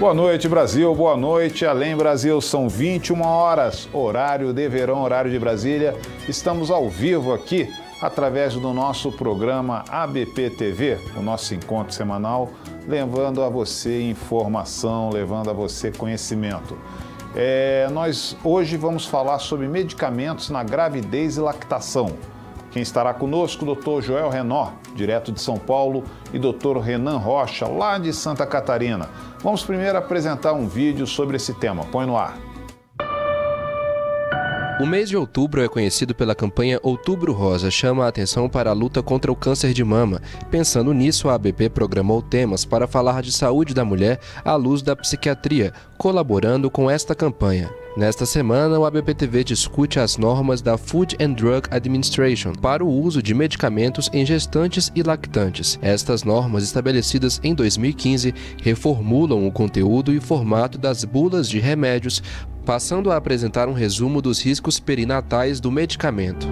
Boa noite, Brasil. Boa noite, Além Brasil. São 21 horas, horário de verão, horário de Brasília. Estamos ao vivo aqui, através do nosso programa ABP TV, o nosso encontro semanal, levando a você informação, levando a você conhecimento. Nós hoje vamos falar sobre medicamentos na gravidez e lactação. Quem estará conosco, o Dr. Joel Renó, direto de São Paulo, e Dr. Renan Rocha, lá de Santa Catarina. Vamos primeiro apresentar um vídeo sobre esse tema. Põe no ar. O mês de outubro é conhecido pela campanha Outubro Rosa, chama a atenção para a luta contra o câncer de mama. Pensando nisso, a ABP programou temas para falar de saúde da mulher à luz da psiquiatria, colaborando com esta campanha. Nesta semana, o ABP-TV discute as normas da Food and Drug Administration para o uso de medicamentos em gestantes e lactantes. Estas normas, estabelecidas em 2015, reformulam o conteúdo e formato das bulas de remédios, passando a apresentar um resumo dos riscos perinatais do medicamento.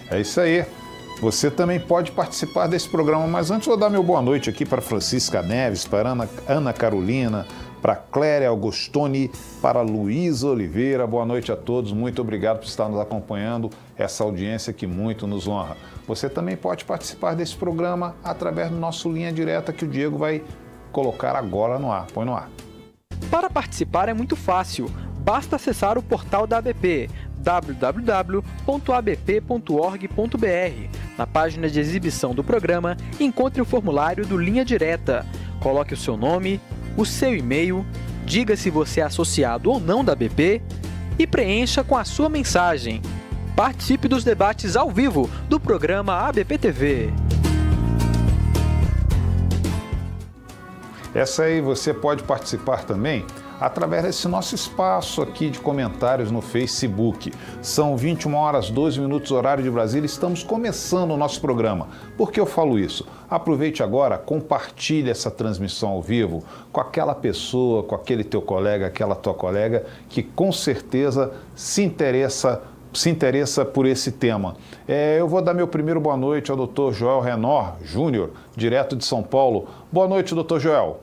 É isso aí. Você também pode participar desse programa, mas antes vou dar meu boa noite aqui para Francisca Neves, para Ana Carolina, para Cléria Augustoni, para Luiz Oliveira. Boa noite a todos, muito obrigado por estar nos acompanhando, essa audiência que muito nos honra. Você também pode participar desse programa através do nosso Linha Direta que o Diego vai colocar agora no ar. Põe no ar. Para participar é muito fácil, basta acessar o portal da ABP, www.abp.org.br. Na página de exibição do programa, encontre o formulário do Linha Direta. Coloque o seu nome, o seu e-mail, diga se você é associado ou não da ABP e preencha com a sua mensagem. Participe dos debates ao vivo do programa ABP TV. Essa aí você pode participar também através desse nosso espaço aqui de comentários no Facebook. São 21 horas, 12 minutos, horário de Brasília. Estamos começando o nosso programa. Por que eu falo isso? Aproveite agora, compartilhe essa transmissão ao vivo com aquela pessoa, com aquele teu colega, aquela tua colega que com certeza se interessa por esse tema. Eu vou dar meu primeiro boa noite ao Dr. Joel Renó Júnior, direto de São Paulo. Boa noite, Dr. Joel.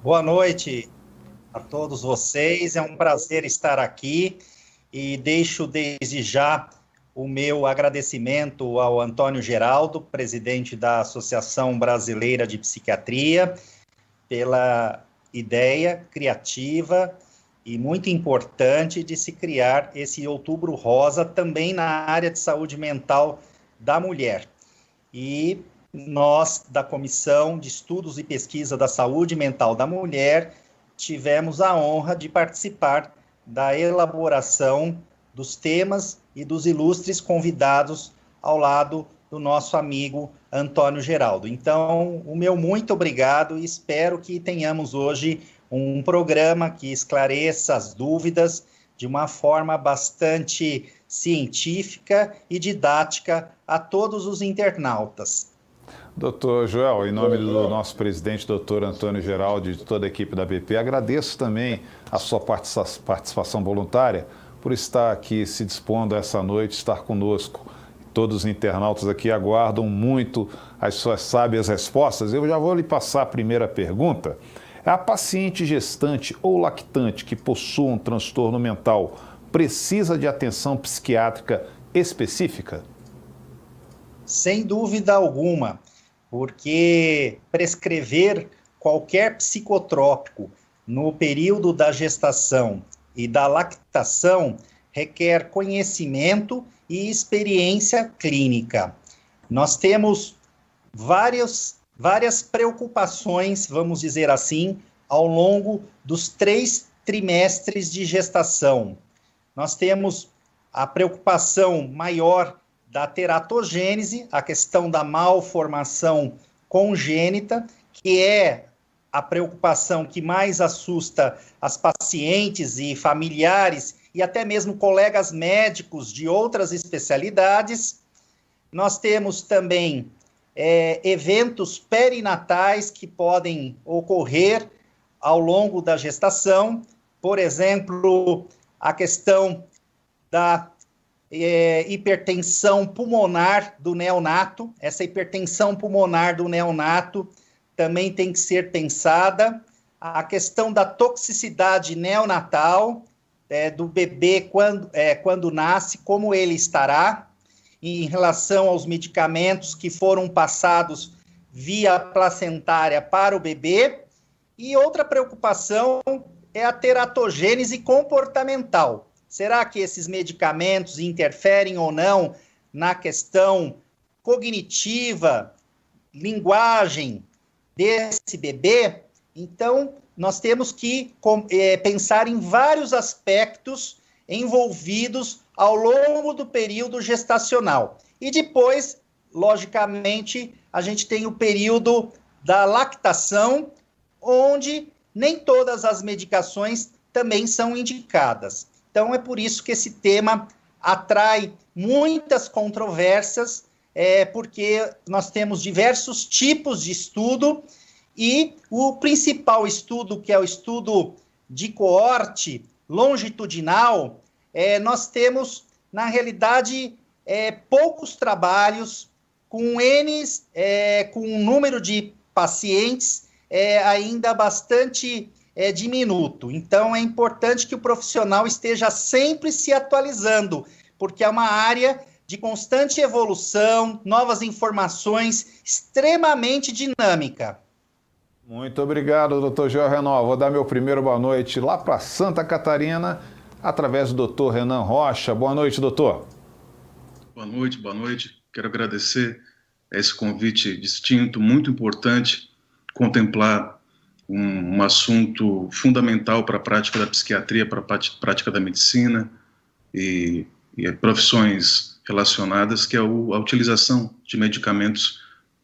Boa noite a todos vocês, é um prazer estar aqui e deixo desde já o meu agradecimento ao Antônio Geraldo, presidente da Associação Brasileira de Psiquiatria, pela ideia criativa e muito importante de se criar esse Outubro Rosa também na área de saúde mental da mulher. E nós, da Comissão de Estudos e Pesquisa da Saúde Mental da Mulher, tivemos a honra de participar da elaboração dos temas e dos ilustres convidados ao lado do nosso amigo Antônio Geraldo. Então, o meu muito obrigado e espero que tenhamos hoje um programa que esclareça as dúvidas de uma forma bastante científica e didática a todos os internautas. Doutor Joel, em nome do nosso presidente, doutor Antônio Geraldo, e de toda a equipe da ABP, agradeço também a sua participação voluntária por estar aqui se dispondo essa noite, estar conosco. Todos os internautas aqui aguardam muito as suas sábias respostas. Eu já vou lhe passar a primeira pergunta. A paciente gestante ou lactante que possua um transtorno mental precisa de atenção psiquiátrica específica? Sem dúvida alguma, porque prescrever qualquer psicotrópico no período da gestação e da lactação requer conhecimento e experiência clínica. Nós temos várias preocupações, vamos dizer assim, ao longo dos 3 trimestres de gestação. Nós temos a preocupação maior da teratogênese, a questão da malformação congênita, que é a preocupação que mais assusta as pacientes e familiares e até mesmo colegas médicos de outras especialidades. Nós temos também eventos perinatais que podem ocorrer ao longo da gestação, por exemplo, a questão da hipertensão pulmonar do neonato. Essa hipertensão pulmonar do neonato também tem que ser pensada, a questão da toxicidade neonatal, do bebê quando nasce, como ele estará, em relação aos medicamentos que foram passados via placentária para o bebê. E outra preocupação é a teratogênese comportamental. Será que esses medicamentos interferem ou não na questão cognitiva, linguagem desse bebê? Então, nós temos que pensar em vários aspectos envolvidos ao longo do período gestacional. E depois, logicamente, a gente tem o período da lactação, onde nem todas as medicações também são indicadas. Então, é por isso que esse tema atrai muitas controvérsias, porque nós temos diversos tipos de estudo, e o principal estudo, que é o estudo de coorte longitudinal, nós temos, na realidade, poucos trabalhos com com um número de pacientes ainda bastante diminuto. Então, é importante que o profissional esteja sempre se atualizando, porque é uma área de constante evolução, novas informações, extremamente dinâmica. Muito obrigado, doutor Joel Renan. Vou dar meu primeiro boa noite lá para Santa Catarina, através do doutor Renan Rocha. Boa noite, doutor. Boa noite. Quero agradecer esse convite distinto, muito importante, contemplar um assunto fundamental para a prática da psiquiatria, para a prática da medicina e profissões relacionadas, que é a utilização de medicamentos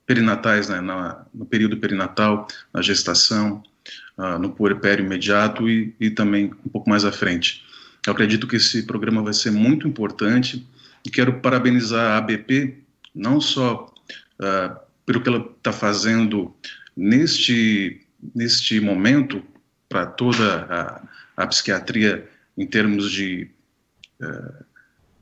perinatais, né, no período perinatal, na gestação, no puerpério imediato e também um pouco mais à frente. Eu acredito que esse programa vai ser muito importante e quero parabenizar a ABP, não só pelo que ela está fazendo neste momento para toda a psiquiatria em termos de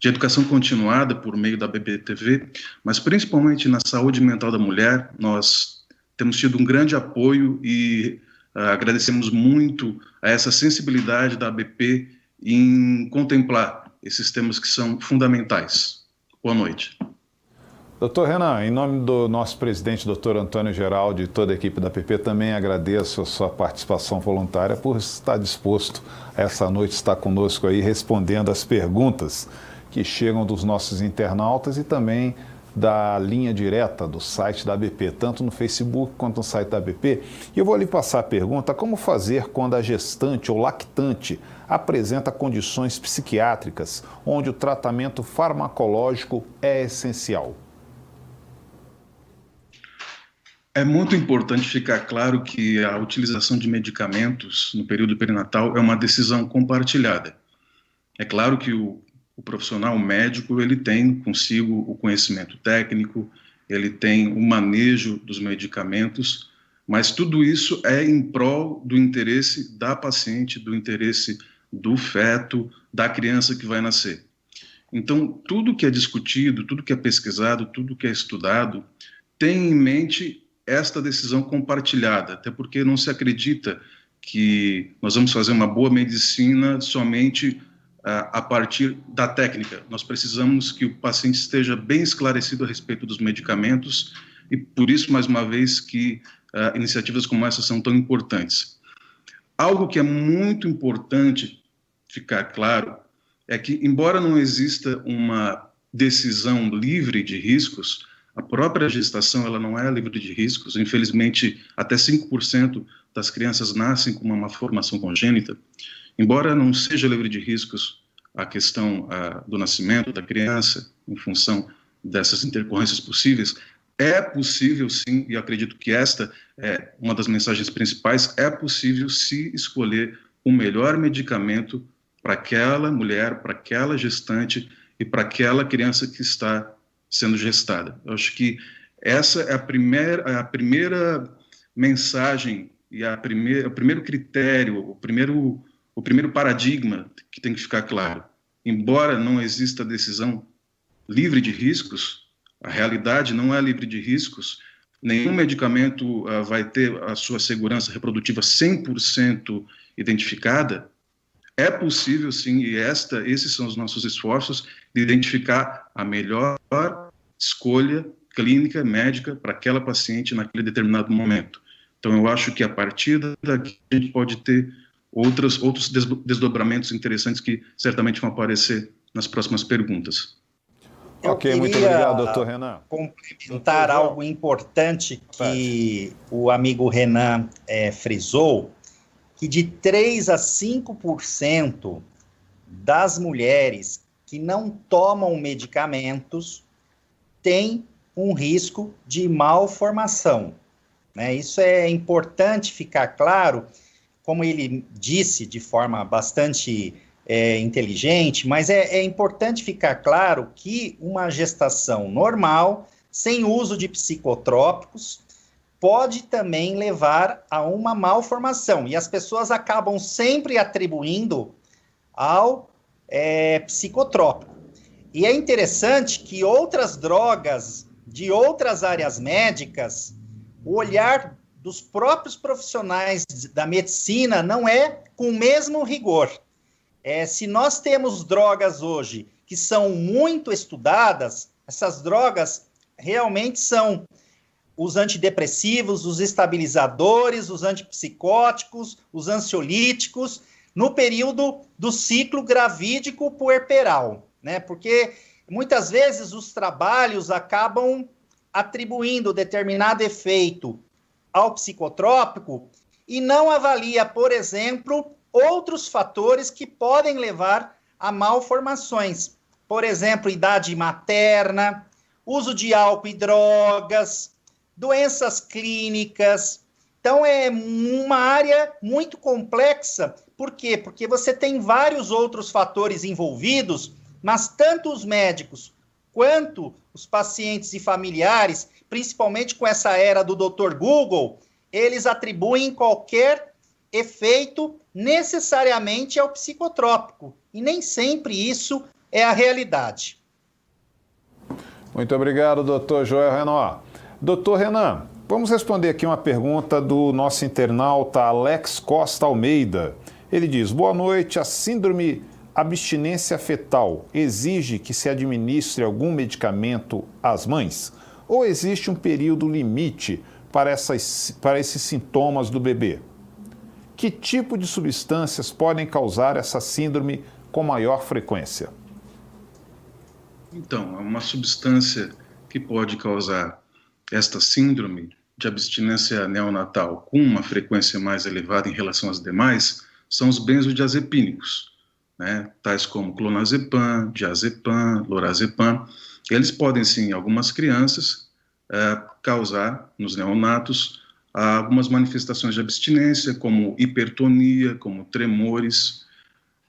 educação continuada por meio da ABP-TV, mas principalmente na saúde mental da mulher. Nós temos tido um grande apoio e agradecemos muito a essa sensibilidade da ABP em contemplar esses temas que são fundamentais. Boa noite. Doutor Renan, em nome do nosso presidente, doutor Antônio Geraldo, e toda a equipe da ABP, também agradeço a sua participação voluntária por estar disposto a essa noite estar conosco aí respondendo as perguntas que chegam dos nossos internautas e também da linha direta do site da ABP, tanto no Facebook quanto no site da ABP. E eu vou lhe passar a pergunta: como fazer quando a gestante ou lactante apresenta condições psiquiátricas onde o tratamento farmacológico é essencial? É muito importante ficar claro que a utilização de medicamentos no período perinatal é uma decisão compartilhada. É claro que o profissional médico, ele tem consigo o conhecimento técnico, ele tem o manejo dos medicamentos, mas tudo isso é em prol do interesse da paciente, do interesse do feto, da criança que vai nascer. Então, tudo que é discutido, tudo que é pesquisado, tudo que é estudado, tem em mente esta decisão compartilhada, até porque não se acredita que nós vamos fazer uma boa medicina somente a partir da técnica. Nós precisamos que o paciente esteja bem esclarecido a respeito dos medicamentos e por isso, mais uma vez, que iniciativas como essa são tão importantes. Algo que é muito importante ficar claro é que, embora não exista uma decisão livre de riscos, a própria gestação ela não é livre de riscos. Infelizmente, até 5% das crianças nascem com uma malformação congênita. Embora não seja livre de riscos a questão do nascimento da criança, em função dessas intercorrências possíveis, é possível sim, e acredito que esta é uma das mensagens principais, é possível se escolher o melhor medicamento para aquela mulher, para aquela gestante e para aquela criança que está sendo gestada. Eu acho que essa é a primeira mensagem e o primeiro critério, o primeiro paradigma que tem que ficar claro. Embora não exista decisão livre de riscos, a realidade não é livre de riscos, nenhum medicamento vai ter a sua segurança reprodutiva 100% identificada. É possível, sim, e esses são os nossos esforços de identificar a melhor escolha clínica, médica, para aquela paciente naquele determinado momento. Então, eu acho que a partir daqui a gente pode ter outros desdobramentos interessantes que certamente vão aparecer nas próximas perguntas. Ok, muito obrigado, doutor Renan. Complementar algo importante que o amigo Renan frisou, que de 3 a 5% das mulheres que não tomam medicamentos têm um risco de malformação, né? Isso é importante ficar claro, como ele disse de forma bastante inteligente, mas é importante ficar claro que uma gestação normal, sem uso de psicotrópicos, pode também levar a uma malformação. E as pessoas acabam sempre atribuindo ao psicotrópico. E é interessante que outras drogas de outras áreas médicas, o olhar dos próprios profissionais da medicina não é com o mesmo rigor. Se nós temos drogas hoje que são muito estudadas, essas drogas realmente são os antidepressivos, os estabilizadores, os antipsicóticos, os ansiolíticos, no período do ciclo gravídico puerperal, né? Porque muitas vezes os trabalhos acabam atribuindo determinado efeito ao psicotrópico e não avalia, por exemplo, outros fatores que podem levar a malformações. Por exemplo, idade materna, uso de álcool e drogas, doenças clínicas. Então, é uma área muito complexa. Por quê? Porque você tem vários outros fatores envolvidos, mas tanto os médicos quanto os pacientes e familiares, principalmente com essa era do Dr. Google, eles atribuem qualquer efeito necessariamente ao psicotrópico. E nem sempre isso é a realidade. Muito obrigado, doutor Joel Renan. Doutor Renan, vamos responder aqui uma pergunta do nosso internauta Alex Costa Almeida. Ele diz: boa noite, a síndrome abstinência fetal exige que se administre algum medicamento às mães? Ou existe um período limite para esses sintomas do bebê? Que tipo de substâncias podem causar essa síndrome com maior frequência? Então, uma substância que pode causar esta síndrome de abstinência neonatal com uma frequência mais elevada em relação às demais são os benzodiazepínicos, né? Tais como clonazepam, diazepam, lorazepam. Eles podem, sim, em algumas crianças, causar nos neonatos algumas manifestações de abstinência, como hipertonia, como tremores,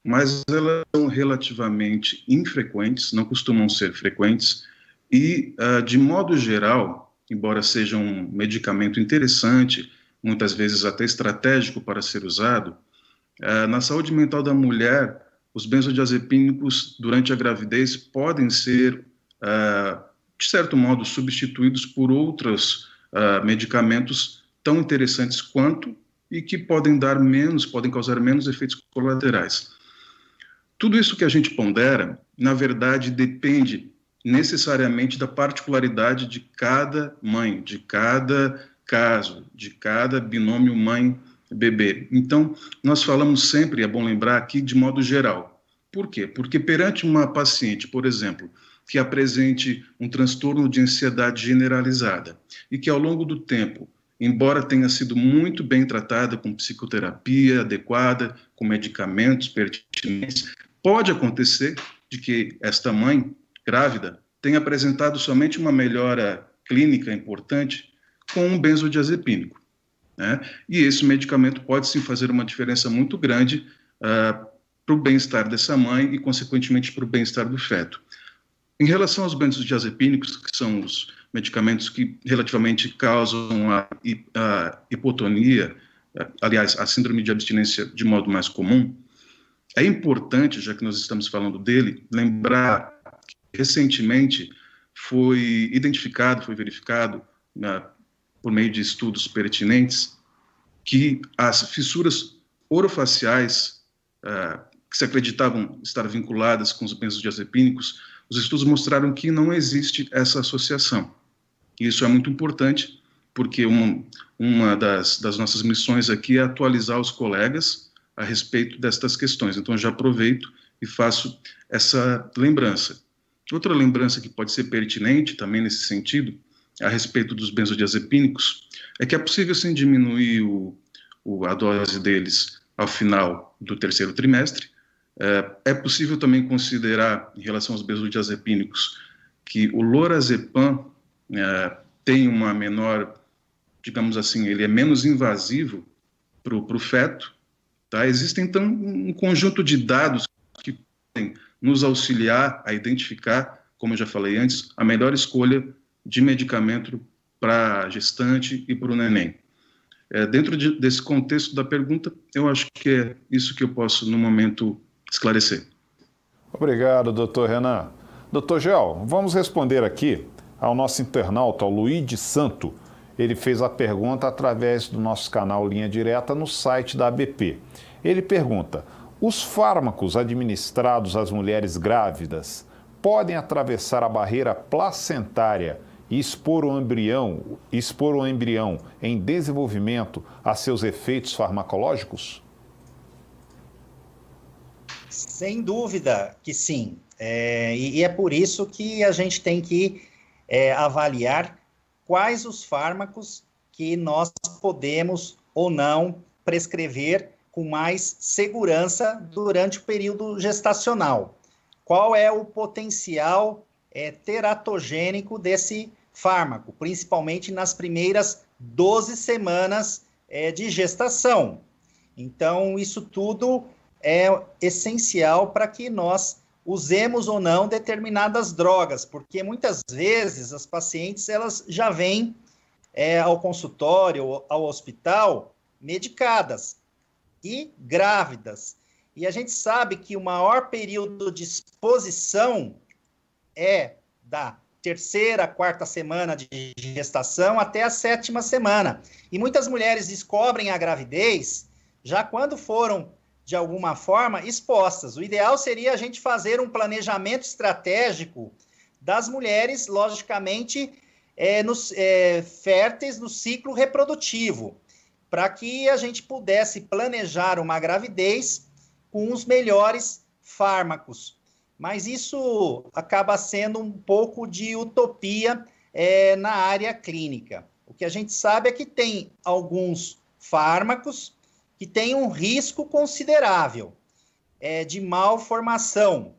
mas elas são relativamente infrequentes, não costumam ser frequentes, e, de modo geral, embora seja um medicamento interessante, muitas vezes até estratégico para ser usado, na saúde mental da mulher, os benzodiazepínicos, durante a gravidez, podem ser, de certo modo, substituídos por outros medicamentos tão interessantes quanto e que podem causar menos efeitos colaterais. Tudo isso que a gente pondera, na verdade, depende necessariamente da particularidade de cada mãe, de cada caso, de cada binômio mãe-bebê. Então, nós falamos sempre, é bom lembrar aqui, de modo geral. Por quê? Porque perante uma paciente, por exemplo, que apresente um transtorno de ansiedade generalizada e que ao longo do tempo, embora tenha sido muito bem tratada com psicoterapia adequada, com medicamentos pertinentes, pode acontecer de que esta mãe grávida tenha apresentado somente uma melhora clínica importante com um benzodiazepínico, né? E esse medicamento pode sim fazer uma diferença muito grande para o bem-estar dessa mãe e, consequentemente, para o bem-estar do feto. Em relação aos benzodiazepínicos, que são os medicamentos que relativamente causam a hipotonia, aliás, a síndrome de abstinência de modo mais comum, é importante, já que nós estamos falando dele, lembrar que recentemente foi verificado por meio de estudos pertinentes, que as fissuras orofaciais, que se acreditavam estar vinculadas com os benzodiazepínicos, os estudos mostraram que não existe essa associação. E isso é muito importante, porque uma das nossas missões aqui é atualizar os colegas a respeito destas questões. Então, eu já aproveito e faço essa lembrança. Outra lembrança que pode ser pertinente também nesse sentido, a respeito dos benzodiazepínicos, é que é possível sim diminuir a dose deles ao final do terceiro trimestre. É possível também considerar, em relação aos benzodiazepínicos, que o lorazepam tem uma menor, digamos assim, ele é menos invasivo para o feto. Tá? Existe, então, um conjunto de dados que podem nos auxiliar a identificar, como eu já falei antes, a melhor escolha de medicamento para a gestante e para o neném. Dentro desse contexto da pergunta, eu acho que é isso que eu posso, no momento, esclarecer. Obrigado, doutor Renan. Doutor Gel, vamos responder aqui ao nosso internauta, ao Luiz de Santo. Ele fez a pergunta através do nosso canal Linha Direta no site da ABP. Ele pergunta: os fármacos administrados às mulheres grávidas podem atravessar a barreira placentária e expor o embrião em desenvolvimento a seus efeitos farmacológicos? Sem dúvida que sim. E é por isso que a gente tem que avaliar quais os fármacos que nós podemos ou não prescrever com mais segurança durante o período gestacional. Qual é o potencial teratogênico desse fármaco, principalmente nas primeiras 12 semanas de gestação. Então, isso tudo é essencial para que nós usemos ou não determinadas drogas, porque muitas vezes as pacientes elas já vêm ao consultório, ao hospital, medicadas e grávidas. E a gente sabe que o maior período de exposição é da terceira, quarta semana de gestação até a 7ª semana. E muitas mulheres descobrem a gravidez já quando foram, de alguma forma, expostas. O ideal seria a gente fazer um planejamento estratégico das mulheres, logicamente, férteis no ciclo reprodutivo, para que a gente pudesse planejar uma gravidez com os melhores fármacos. Mas isso acaba sendo um pouco de utopia na área clínica. O que a gente sabe é que tem alguns fármacos que têm um risco considerável de malformação.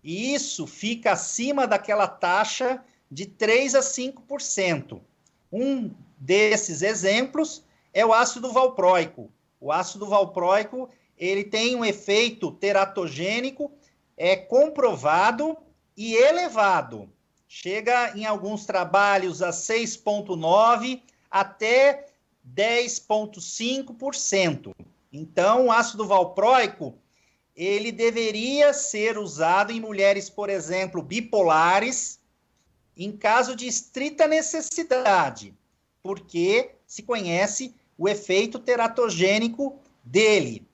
E isso fica acima daquela taxa de 3% a 5%. Um desses exemplos é o ácido valproico. O ácido valproico ele tem um efeito teratogênico comprovado e elevado. Chega em alguns trabalhos a 6,9% até 10,5%. Então, o ácido valproico, ele deveria ser usado em mulheres, por exemplo, bipolares, em caso de estrita necessidade, porque se conhece o efeito teratogênico dele.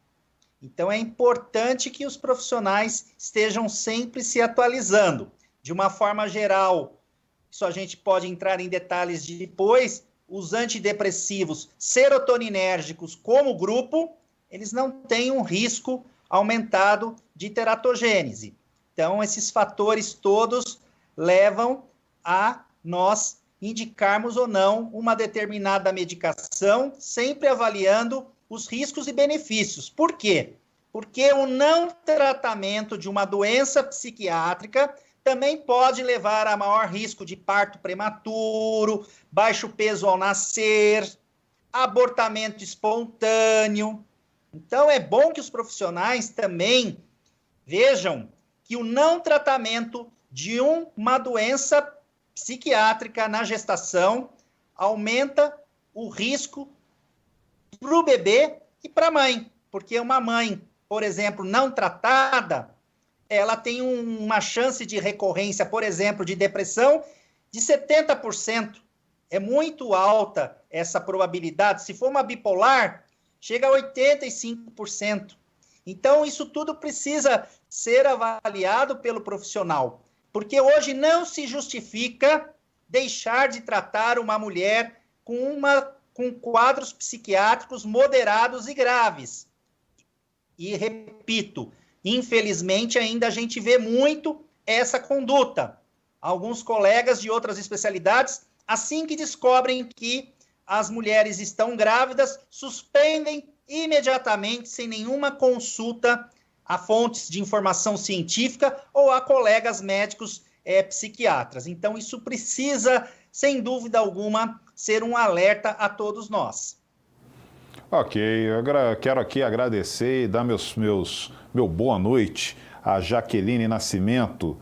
Então, é importante que os profissionais estejam sempre se atualizando. De uma forma geral, isso a gente pode entrar em detalhes depois, os antidepressivos serotoninérgicos como grupo, eles não têm um risco aumentado de teratogênese. Então, esses fatores todos levam a nós indicarmos ou não uma determinada medicação, sempre avaliando os riscos e benefícios. Por quê? Porque o não tratamento de uma doença psiquiátrica também pode levar a maior risco de parto prematuro, baixo peso ao nascer, abortamento espontâneo. Então, é bom que os profissionais também vejam que o não tratamento de uma doença psiquiátrica na gestação aumenta o risco para o bebê e para a mãe, porque uma mãe, por exemplo, não tratada, ela tem uma chance de recorrência, por exemplo, de depressão de 70%. É muito alta essa probabilidade. Se for uma bipolar, chega a 85%. Então, isso tudo precisa ser avaliado pelo profissional, porque hoje não se justifica deixar de tratar uma mulher com quadros psiquiátricos moderados e graves. E, repito, infelizmente, ainda a gente vê muito essa conduta. Alguns colegas de outras especialidades, assim que descobrem que as mulheres estão grávidas, suspendem imediatamente, sem nenhuma consulta a fontes de informação científica ou a colegas médicos psiquiatras. Então, isso precisa, sem dúvida alguma, ser um alerta a todos nós. Ok, eu quero aqui agradecer e dar meu boa noite a Jaqueline Nascimento,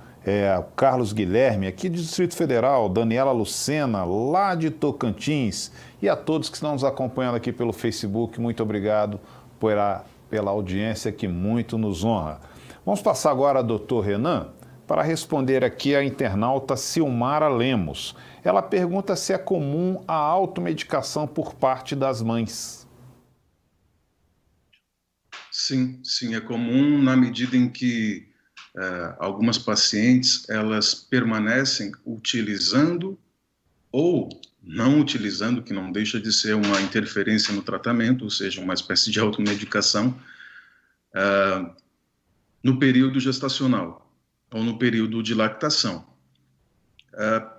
o Carlos Guilherme, aqui do Distrito Federal, Daniela Lucena, lá de Tocantins, e a todos que estão nos acompanhando aqui pelo Facebook, muito obrigado pela audiência que muito nos honra. Vamos passar agora a doutor Renan para responder aqui a internauta Silmara Lemos. Ela pergunta se é comum a automedicação por parte das mães. Sim, é comum na medida em que algumas pacientes elas permanecem utilizando ou não utilizando, que não deixa de ser uma interferência no tratamento, ou seja, uma espécie de automedicação, no período gestacional ou no período de lactação. A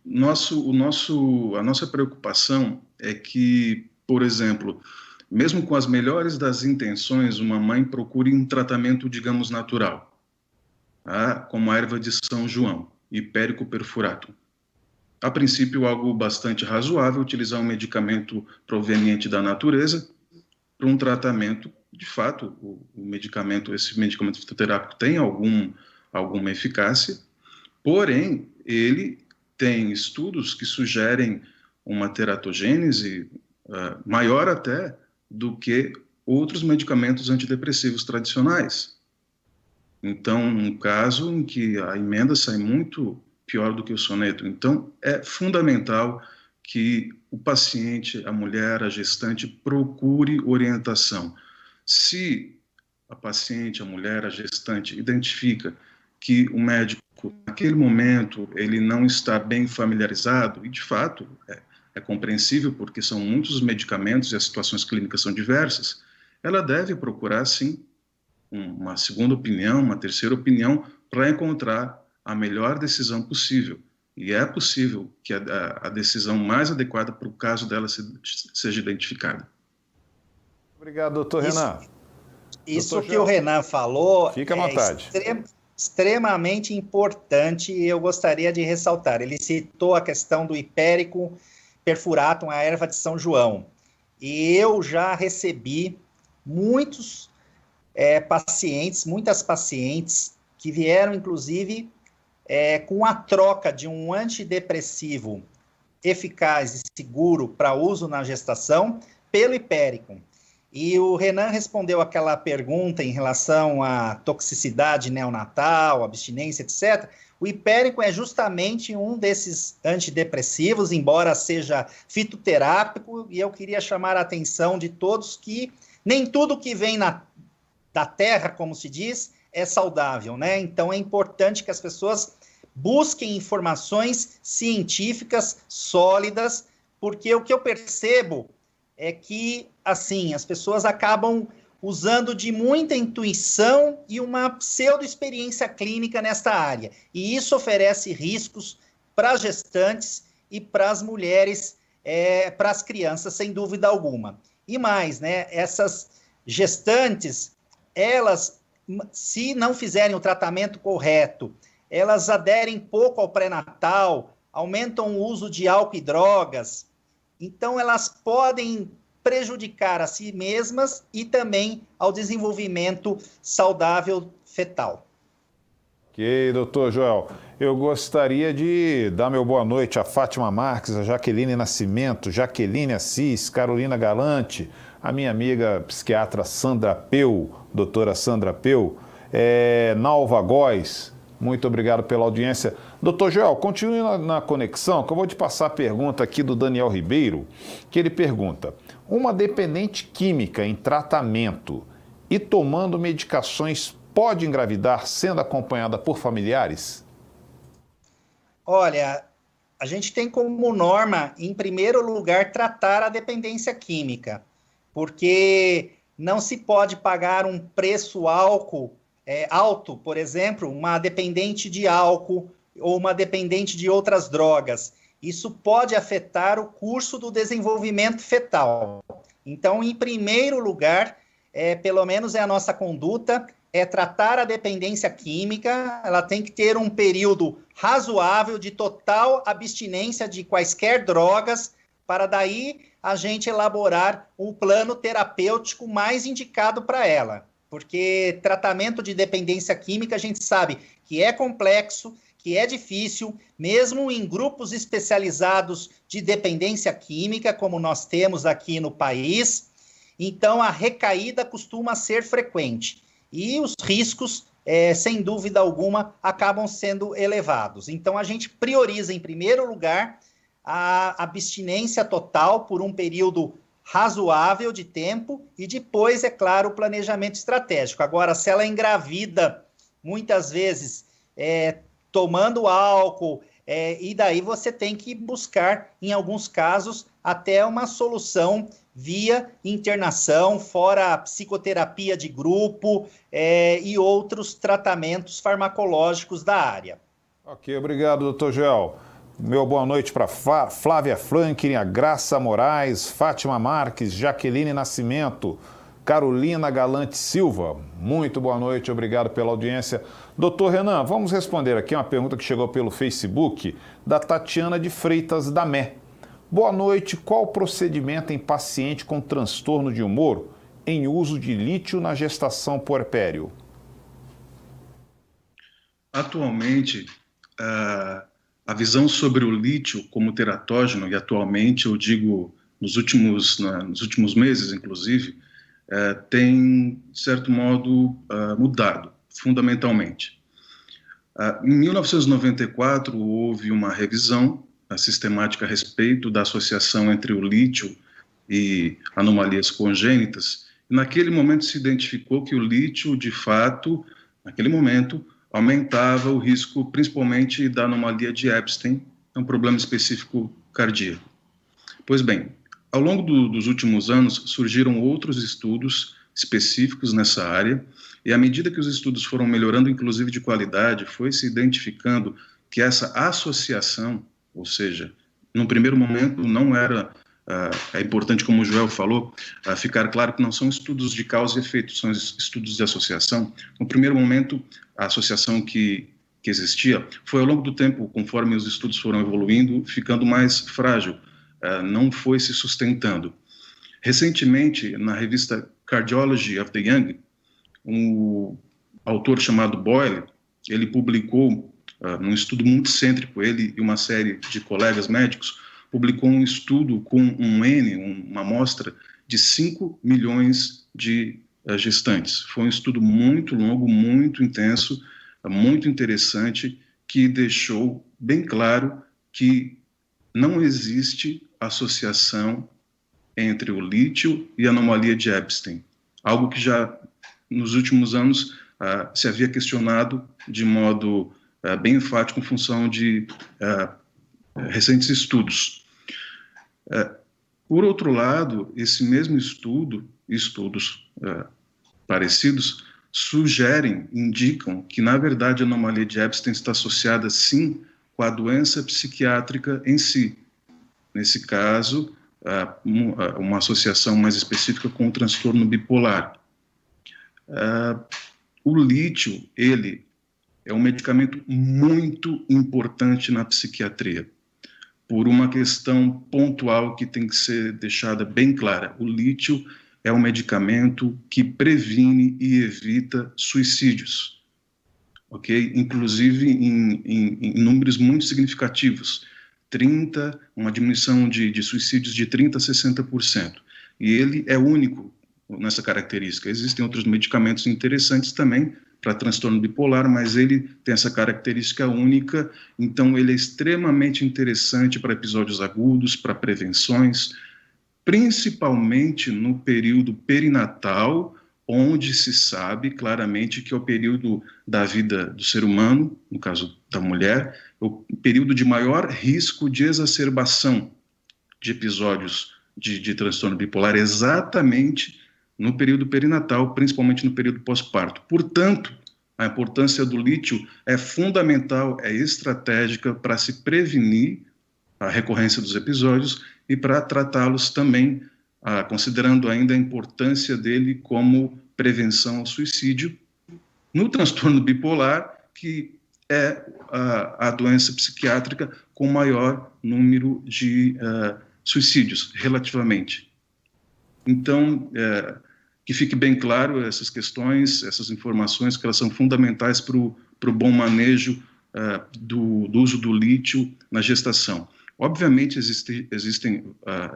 nossa preocupação é que, por exemplo, mesmo com as melhores das intenções, uma mãe procure um tratamento, digamos, natural, como a erva de São João, Hipérico perfuratum. A princípio, algo bastante razoável, utilizar um medicamento proveniente da natureza para um tratamento. De fato, esse medicamento fitoterápico tem alguma eficácia, porém, ele tem estudos que sugerem uma teratogênese maior até do que outros medicamentos antidepressivos tradicionais. Então, um caso em que a emenda sai muito pior do que o soneto. Então, é fundamental que o paciente, a mulher, a gestante, procure orientação. Se a paciente, a mulher, a gestante, identifica que o médico, naquele momento, ele não está bem familiarizado, e de fato é compreensível porque são muitos os medicamentos e as situações clínicas são diversas, ela deve procurar, sim, uma segunda opinião, uma terceira opinião, para encontrar a melhor decisão possível. E é possível que a decisão mais adequada para o caso dela seja identificada. Obrigado, doutor Renan. Isso que o Renan falou Fica à vontade. Extremamente importante e eu gostaria de ressaltar. Ele citou a questão do Hipérico perfuratum, a erva de São João. E eu já recebi muitas pacientes que vieram, inclusive, com a troca de um antidepressivo eficaz e seguro para uso na gestação pelo Hipérico. E o Renan respondeu aquela pergunta em relação à toxicidade neonatal, abstinência, etc. O Hipérico é justamente um desses antidepressivos, embora seja fitoterápico, e eu queria chamar a atenção de todos que nem tudo que vem da terra, como se diz, é saudável, né? Então é importante que as pessoas busquem informações científicas sólidas, porque o que eu percebo é que, assim, as pessoas acabam usando de muita intuição e uma pseudo-experiência clínica nesta área. E isso oferece riscos para as gestantes e para as mulheres, para as crianças, sem dúvida alguma. E mais, né, essas gestantes, elas, se não fizerem o tratamento correto, elas aderem pouco ao pré-natal, aumentam o uso de álcool e drogas. Então, elas podem prejudicar a si mesmas e também ao desenvolvimento saudável fetal. Ok, doutor Joel. Eu gostaria de dar meu boa noite a Fátima Marques, a Jaqueline Nascimento, Jaqueline Assis, Carolina Galante, a minha amiga psiquiatra Sandra Peu, doutora Sandra Peu, Nalva Góes, Muito obrigado pela audiência. Doutor Joel, continue na conexão, que eu vou te passar a pergunta aqui do Daniel Ribeiro, que ele pergunta: uma dependente química em tratamento e tomando medicações pode engravidar sendo acompanhada por familiares? Olha, a gente tem como norma, em primeiro lugar, tratar a dependência química, porque não se pode pagar um preço alto, por exemplo, uma dependente de álcool ou uma dependente de outras drogas. Isso pode afetar o curso do desenvolvimento fetal. Então, em primeiro lugar, pelo menos é a nossa conduta, é tratar a dependência química. Ela tem que ter um período razoável de total abstinência de quaisquer drogas, para daí a gente elaborar um plano terapêutico mais indicado para ela. Porque tratamento de dependência química, a gente sabe que é complexo, que é difícil, mesmo em grupos especializados de dependência química, como nós temos aqui no país. Então, a recaída costuma ser frequente. E os riscos, sem dúvida alguma, acabam sendo elevados. Então, a gente prioriza, em primeiro lugar, a abstinência total por um período razoável de tempo e depois, é claro, o planejamento estratégico. Agora, se ela engravida, muitas vezes, tomando álcool, e daí você tem que buscar, em alguns casos, até uma solução via internação, fora a psicoterapia de grupo e outros tratamentos farmacológicos da área. Ok, obrigado, doutor Joel. Meu boa noite para Flávia Franklin, a Graça Moraes, Fátima Marques, Jaqueline Nascimento, Carolina Galante Silva. Muito boa noite, obrigado pela audiência. Doutor Renan, vamos responder aqui uma pergunta que chegou pelo Facebook da Tatiana de Freitas da Mé. Boa noite, qual o procedimento em paciente com transtorno de humor em uso de lítio na gestação puerpério? Atualmente, a visão sobre o lítio como teratógeno, e atualmente eu digo nos últimos meses, inclusive, tem, de certo modo, mudado, fundamentalmente. Em 1994, houve uma revisão sistemática a respeito da associação entre o lítio e anomalias congênitas, e naquele momento se identificou que o lítio, de fato, naquele momento, aumentava o risco, principalmente da anomalia de Epstein, um problema específico cardíaco. Pois bem, ao longo dos últimos anos, surgiram outros estudos específicos nessa área, e à medida que os estudos foram melhorando, inclusive de qualidade, foi se identificando que essa associação, ou seja, num primeiro momento não era, é importante, como o Joel falou, ficar claro que não são estudos de causa e efeito, são estudos de associação. No primeiro momento, a associação que existia foi ao longo do tempo, conforme os estudos foram evoluindo, ficando mais frágil, não foi se sustentando. Recentemente, na revista Cardiology of the Young, um autor chamado Boyle, ele publicou, num estudo muito cêntrico, ele e uma série de colegas médicos, publicou um estudo com uma amostra de 5 milhões de gestantes. Foi um estudo muito longo, muito intenso, muito interessante, que deixou bem claro que não existe associação entre o lítio e a anomalia de Epstein. Algo que já, nos últimos anos, se havia questionado de modo bem enfático em função de recentes estudos. Por outro lado, esse mesmo estudos parecidos, indicam que, na verdade, a anomalia de Epstein está associada, sim, com a doença psiquiátrica em si. Nesse caso, uma associação mais específica com o transtorno bipolar. O lítio, ele é um medicamento muito importante na psiquiatria, por uma questão pontual que tem que ser deixada bem clara. O lítio é um medicamento que previne e evita suicídios, ok? Inclusive em números muito significativos, uma diminuição de suicídios de 30% a 60%. E ele é único nessa característica. Existem outros medicamentos interessantes também, para transtorno bipolar, mas ele tem essa característica única, então ele é extremamente interessante para episódios agudos, para prevenções, principalmente no período perinatal, onde se sabe claramente que é o período da vida do ser humano, no caso da mulher, o período de maior risco de exacerbação de episódios de transtorno bipolar, exatamente no período perinatal, principalmente no período pós-parto. Portanto, a importância do lítio é fundamental, é estratégica para se prevenir a recorrência dos episódios e para tratá-los também, considerando ainda a importância dele como prevenção ao suicídio no transtorno bipolar, que é a doença psiquiátrica com maior número de suicídios, relativamente. Então, que fique bem claro essas questões, essas informações, que elas são fundamentais para o bom manejo do uso do lítio na gestação. Obviamente, existem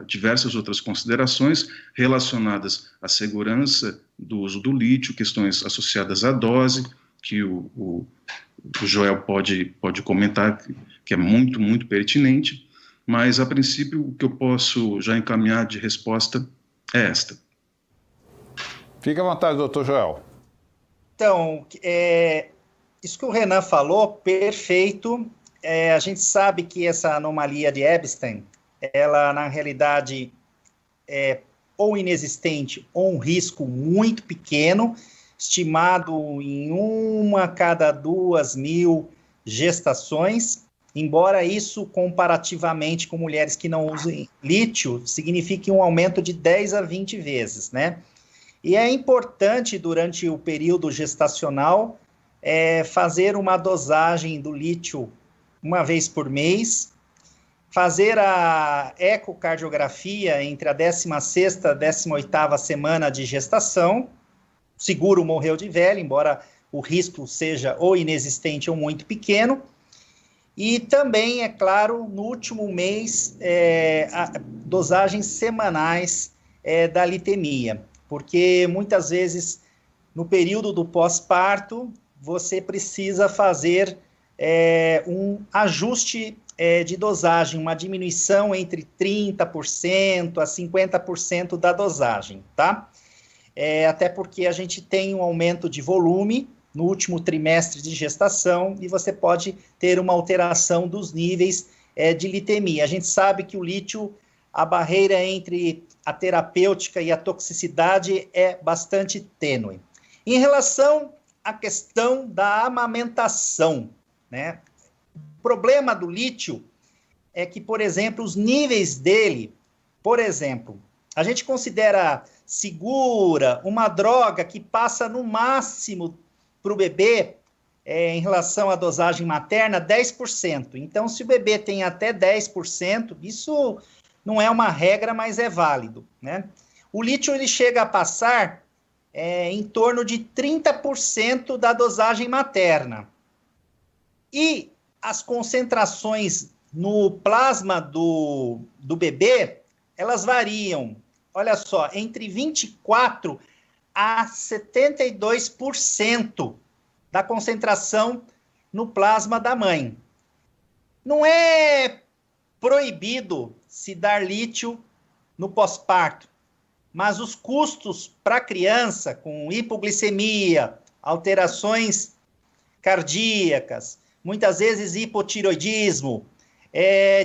diversas outras considerações relacionadas à segurança do uso do lítio, questões associadas à dose, que o Joel pode comentar, que é muito, muito pertinente, mas, a princípio, o que eu posso já encaminhar de resposta é esta. Fique à vontade, doutor Joel. Então, isso que o Renan falou, perfeito. A gente sabe que essa anomalia de Epstein, ela, na realidade, é ou inexistente ou um risco muito pequeno, estimado em 1 a cada 2.000 gestações, embora isso, comparativamente com mulheres que não usam lítio, signifique um aumento de 10 a 20 vezes, né? E é importante, durante o período gestacional, fazer uma dosagem do lítio uma vez por mês, fazer a ecocardiografia entre a 16ª e 18ª semana de gestação. Seguro morreu de velho, embora o risco seja ou inexistente ou muito pequeno. E também, é claro, no último mês, dosagens semanais da litemia, porque muitas vezes, no período do pós-parto, você precisa fazer um ajuste de dosagem, uma diminuição entre 30% a 50% da dosagem, tá? Até porque a gente tem um aumento de volume no último trimestre de gestação e você pode ter uma alteração dos níveis de litemia. A gente sabe que o lítio, a barreira entre a terapêutica e a toxicidade é bastante tênue. Em relação à questão da amamentação, né? O problema do lítio é que, por exemplo, os níveis dele, por exemplo, a gente considera segura uma droga que passa no máximo para o bebê, em relação à dosagem materna, 10%. Então, se o bebê tem até 10%, isso não é uma regra, mas é válido, né? O lítio, ele chega a passar em torno de 30% da dosagem materna. E as concentrações no plasma do bebê, elas variam, olha só, entre 24% a 72% da concentração no plasma da mãe. Não é proibido se dar lítio no pós-parto, mas os custos para a criança com hipoglicemia, alterações cardíacas, muitas vezes hipotireoidismo,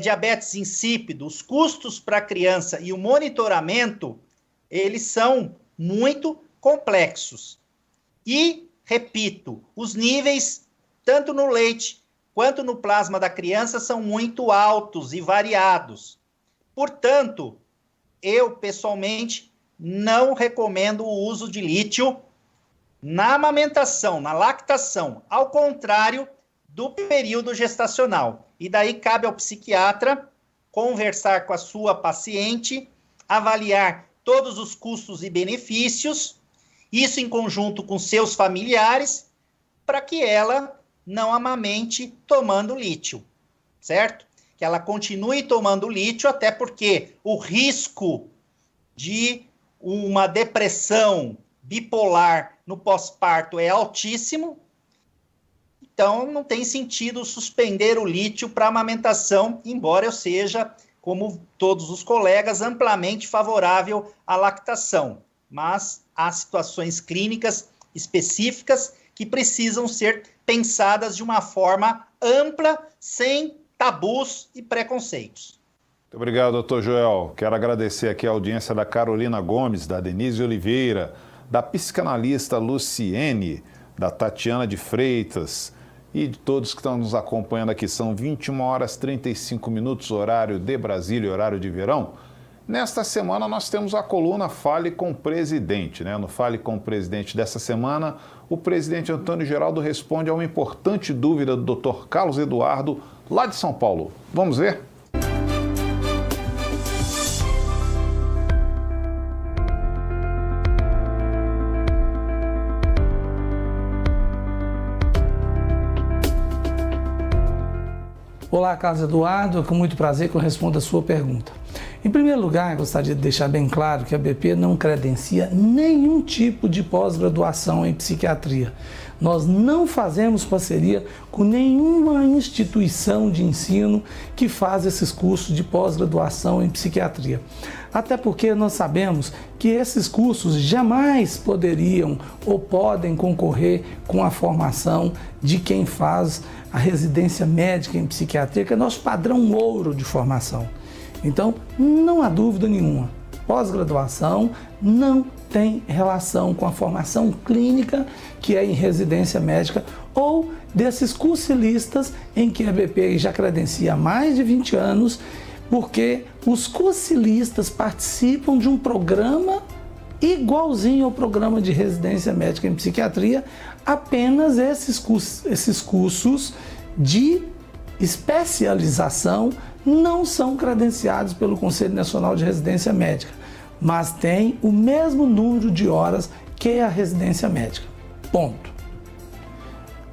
diabetes insípido, os custos para a criança e o monitoramento, eles são muito complexos. E, repito, os níveis, tanto no leite quanto no plasma da criança, são muito altos e variados. Portanto, eu, pessoalmente, não recomendo o uso de lítio na amamentação, na lactação, ao contrário do período gestacional. E daí cabe ao psiquiatra conversar com a sua paciente, avaliar todos os custos e benefícios, isso em conjunto com seus familiares, para que ela não amamente tomando lítio, certo? Que ela continue tomando lítio, até porque o risco de uma depressão bipolar no pós-parto é altíssimo, então não tem sentido suspender o lítio para amamentação, embora eu seja, como todos os colegas, amplamente favorável à lactação. Mas há situações clínicas específicas que precisam ser pensadas de uma forma ampla, sem tabus e preconceitos. Muito obrigado, doutor Joel. Quero agradecer aqui a audiência da Carolina Gomes, da Denise Oliveira, da psicanalista Luciene, da Tatiana de Freitas e de todos que estão nos acompanhando aqui. São 21h35, horário de Brasília, horário de verão. Nesta semana nós temos a coluna Fale com o Presidente, né? No Fale com o Presidente dessa semana, o presidente Antônio Geraldo responde a uma importante dúvida do Dr. Carlos Eduardo, lá de São Paulo. Vamos ver? Olá, Carlos Eduardo, com muito prazer que eu respondo a sua pergunta. Em primeiro lugar, gostaria de deixar bem claro que a BP não credencia nenhum tipo de pós-graduação em psiquiatria. Nós não fazemos parceria com nenhuma instituição de ensino que faz esses cursos de pós-graduação em psiquiatria. Até porque nós sabemos que esses cursos jamais poderiam ou podem concorrer com a formação de quem faz a residência médica em psiquiatria, que é nosso padrão ouro de formação. Então, não há dúvida nenhuma, pós-graduação não tem relação com a formação clínica, que é em residência médica, ou desses cursilistas em que a BP já credencia há mais de 20 anos, porque os cursilistas participam de um programa igualzinho ao programa de residência médica em psiquiatria, apenas esses cursos de especialização não são credenciados pelo Conselho Nacional de Residência Médica, mas têm o mesmo número de horas que a residência médica. Ponto.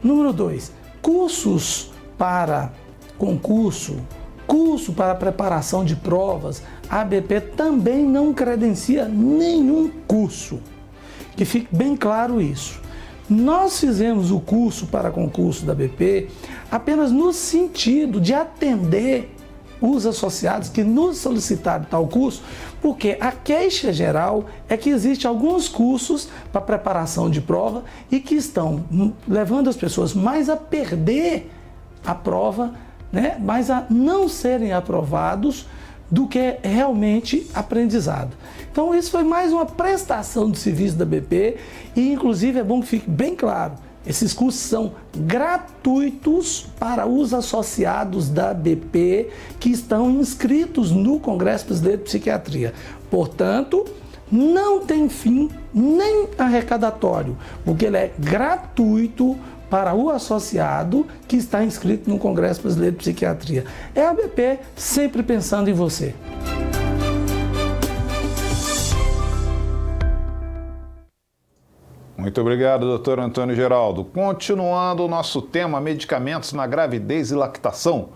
Número 2, cursos para concurso, curso para preparação de provas, a ABP também não credencia nenhum curso. Que fique bem claro isso. Nós fizemos o curso para concurso da ABP apenas no sentido de atender os associados que nos solicitaram tal curso, porque a queixa geral é que existem alguns cursos para preparação de prova e que estão levando as pessoas mais a perder a prova, né, mais a não serem aprovados do que realmente aprendizado. Então isso foi mais uma prestação de serviço da BP e inclusive é bom que fique bem claro, esses cursos são gratuitos para os associados da BP que estão inscritos no Congresso Brasileiro de Psiquiatria. Portanto, não tem fim nem arrecadatório, porque ele é gratuito para o associado que está inscrito no Congresso Brasileiro de Psiquiatria. É a BP sempre pensando em você. Muito obrigado, doutor Antônio Geraldo. Continuando o nosso tema, medicamentos na gravidez e lactação,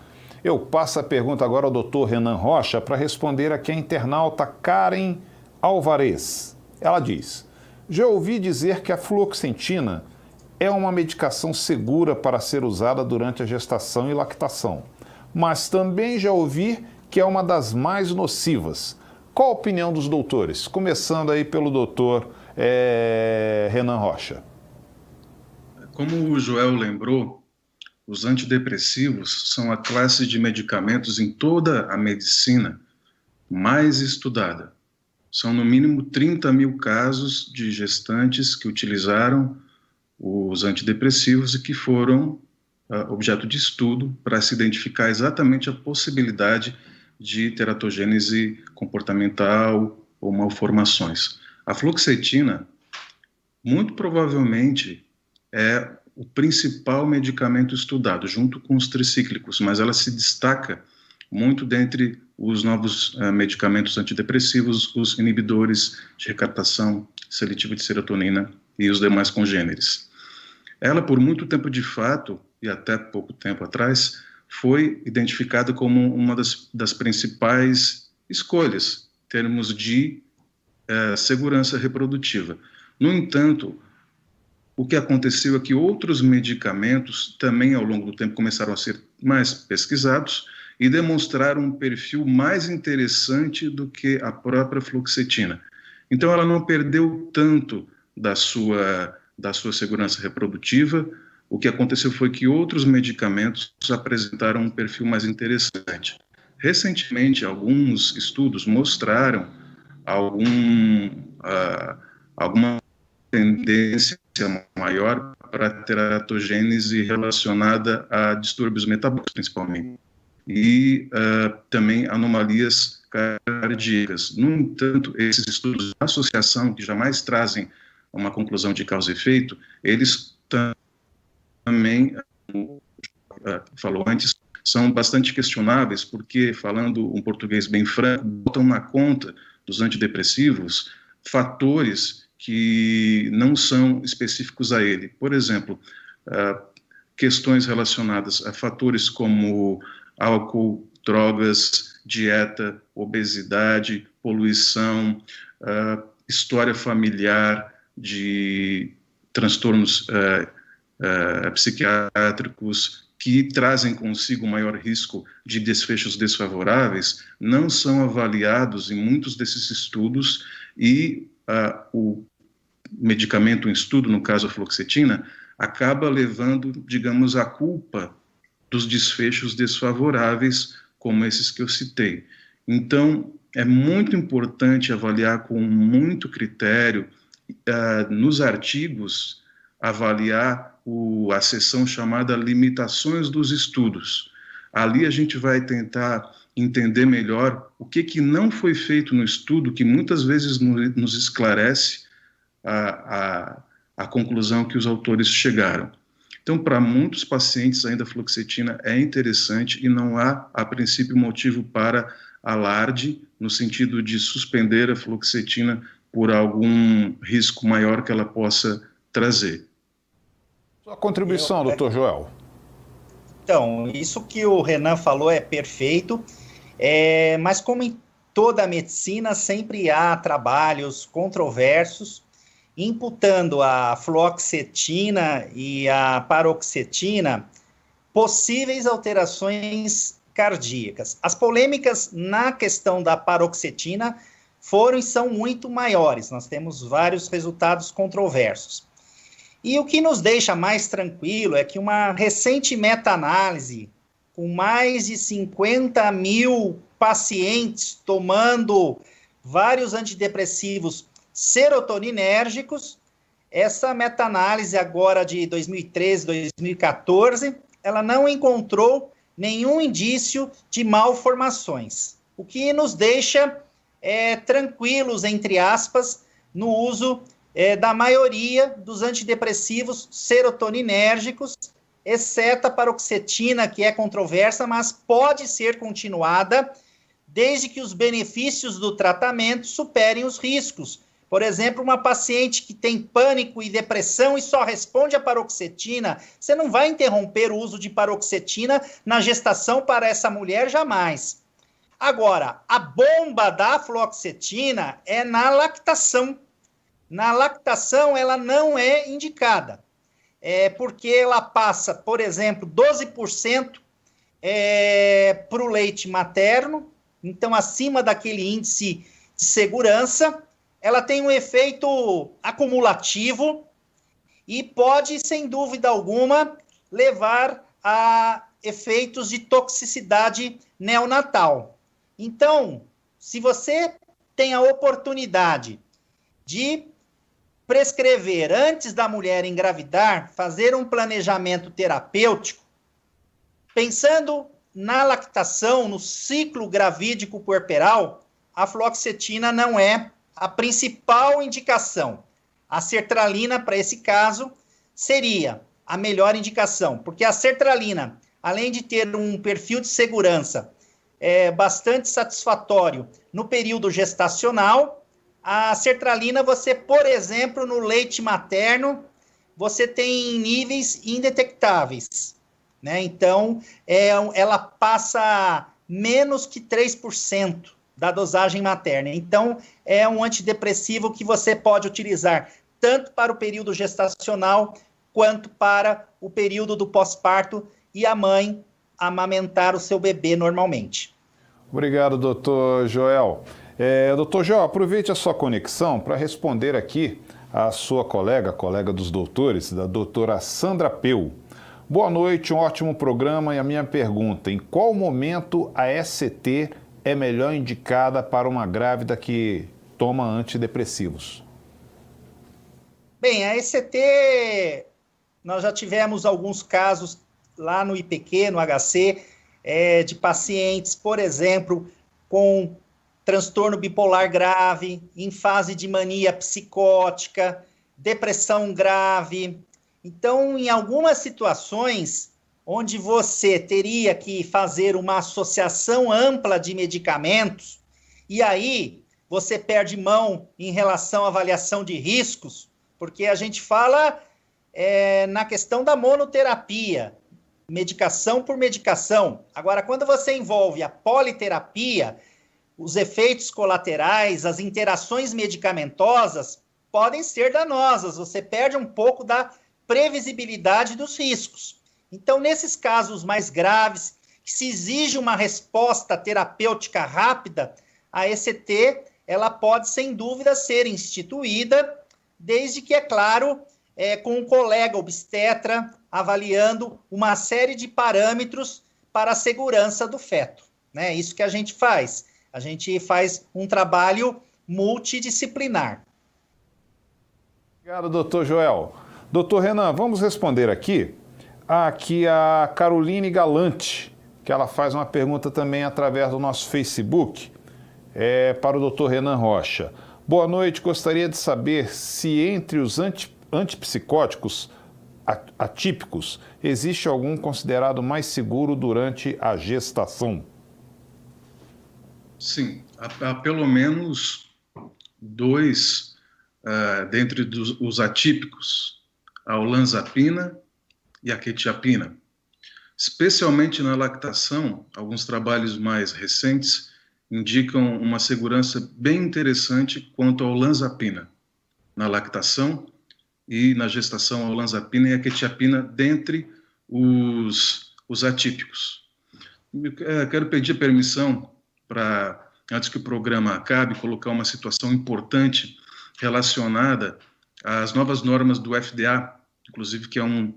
eu passo a pergunta agora ao doutor Renan Rocha para responder aqui a internauta Karen Alvarez. Ela diz: já ouvi dizer que a fluoxetina é uma medicação segura para ser usada durante a gestação e lactação, mas também já ouvi que é uma das mais nocivas. Qual a opinião dos doutores? Começando aí pelo doutor Renan Rocha. Como o Joel lembrou, os antidepressivos são a classe de medicamentos em toda a medicina mais estudada. São no mínimo 30 mil casos de gestantes que utilizaram os antidepressivos e que foram objeto de estudo para se identificar exatamente a possibilidade de teratogênese comportamental ou malformações. A fluoxetina, muito provavelmente, é o principal medicamento estudado, junto com os tricíclicos, mas ela se destaca muito dentre os novos medicamentos antidepressivos, os inibidores de recaptação seletiva de serotonina e os demais congêneres. Ela, por muito tempo de fato, e até pouco tempo atrás, foi identificada como uma das principais escolhas em termos de segurança reprodutiva. No entanto, o que aconteceu é que outros medicamentos também, ao longo do tempo, começaram a ser mais pesquisados e demonstraram um perfil mais interessante do que a própria fluoxetina. Então, ela não perdeu tanto da sua segurança reprodutiva. O que aconteceu foi que outros medicamentos apresentaram um perfil mais interessante. Recentemente, alguns estudos mostraram alguma tendência maior para teratogênese relacionada a distúrbios metabólicos, principalmente, e também anomalias cardíacas. No entanto, esses estudos de associação, que jamais trazem uma conclusão de causa e efeito, eles também, falou antes, são bastante questionáveis, porque, falando um português bem franco, botam na conta dos antidepressivos fatores que não são específicos a ele. Por exemplo, questões relacionadas a fatores como álcool, drogas, dieta, obesidade, poluição, história familiar de transtornos psiquiátricos que trazem consigo maior risco de desfechos desfavoráveis, não são avaliados em muitos desses estudos, e o medicamento em estudo, no caso a fluoxetina, acaba levando, digamos, a culpa dos desfechos desfavoráveis, como esses que eu citei. Então, é muito importante avaliar com muito critério, nos artigos, avaliar a seção chamada limitações dos estudos. Ali a gente vai tentar entender melhor o que não foi feito no estudo, que muitas vezes nos esclarece a conclusão que os autores chegaram. Então, para muitos pacientes, ainda a fluoxetina é interessante e não há, a princípio, motivo para alarde, no sentido de suspender a fluoxetina por algum risco maior que ela possa trazer. Sua contribuição, doutor Joel. Então, isso que o Renan falou é perfeito, mas como em toda a medicina, sempre há trabalhos controversos, imputando a fluoxetina e a paroxetina possíveis alterações cardíacas. As polêmicas na questão da paroxetina foram e são muito maiores. Nós temos vários resultados controversos. E o que nos deixa mais tranquilo é que uma recente meta-análise, com mais de 50 mil pacientes tomando vários antidepressivos serotoninérgicos, essa meta-análise agora de 2013, 2014, ela não encontrou nenhum indício de malformações, o que nos deixa tranquilos, entre aspas, no uso da maioria dos antidepressivos serotoninérgicos, exceto a paroxetina, que é controversa, mas pode ser continuada desde que os benefícios do tratamento superem os riscos. Por exemplo, uma paciente que tem pânico e depressão e só responde a paroxetina, você não vai interromper o uso de paroxetina na gestação para essa mulher jamais. Agora, a bomba da fluoxetina é na lactação. Na lactação, ela não é indicada, porque ela passa, por exemplo, 12% para o leite materno, então acima daquele índice de segurança. Ela tem um efeito acumulativo e pode, sem dúvida alguma, levar a efeitos de toxicidade neonatal. Então, se você tem a oportunidade de prescrever antes da mulher engravidar, fazer um planejamento terapêutico, pensando na lactação, no ciclo gravídico puerperal, a fluoxetina não é a principal indicação. A sertralina, para esse caso, seria a melhor indicação, porque a sertralina, além de ter um perfil de segurança bastante satisfatório no período gestacional, a sertralina, você, por exemplo, no leite materno, você tem níveis indetectáveis, né? Então, ela passa menos que 3% da dosagem materna. Então, é um antidepressivo que você pode utilizar tanto para o período gestacional quanto para o período do pós-parto e a mãe amamentar o seu bebê normalmente. Obrigado, doutor Joel. Doutor Joel, aproveite a sua conexão para responder aqui a sua colega dos doutores, da doutora Sandra Peu. Boa noite, um ótimo programa, e a minha pergunta: em qual momento a ECT é melhor indicada para uma grávida que toma antidepressivos? Bem, a ECT, nós já tivemos alguns casos lá no IPQ, no HC, de pacientes, por exemplo, com transtorno bipolar grave, em fase de mania psicótica, depressão grave. Então, em algumas situações onde você teria que fazer uma associação ampla de medicamentos, e aí você perde mão em relação à avaliação de riscos, porque a gente fala na questão da monoterapia, medicação por medicação. Agora, quando você envolve a politerapia, os efeitos colaterais, as interações medicamentosas podem ser danosas, você perde um pouco da previsibilidade dos riscos. Então, nesses casos mais graves, que se exige uma resposta terapêutica rápida, a ECT, ela pode, sem dúvida, ser instituída, desde que, é claro, com um colega obstetra, avaliando uma série de parâmetros para a segurança do feto. Né? Isso que a gente faz. A gente faz um trabalho multidisciplinar. Obrigado, doutor Joel. Doutor Renan, vamos responder aqui a Caroline Galante, que ela faz uma pergunta também através do nosso Facebook, para o doutor Renan Rocha. Boa noite, gostaria de saber se entre os antipsicóticos atípicos existe algum considerado mais seguro durante a gestação? Sim, há pelo menos dois dentre os atípicos, a olanzapina e a quetiapina. Especialmente na lactação, alguns trabalhos mais recentes indicam uma segurança bem interessante quanto à olanzapina na lactação e na gestação, a olanzapina e a quetiapina dentre os atípicos. Eu quero pedir permissão para, antes que o programa acabe, colocar uma situação importante relacionada às novas normas do FDA, inclusive que é um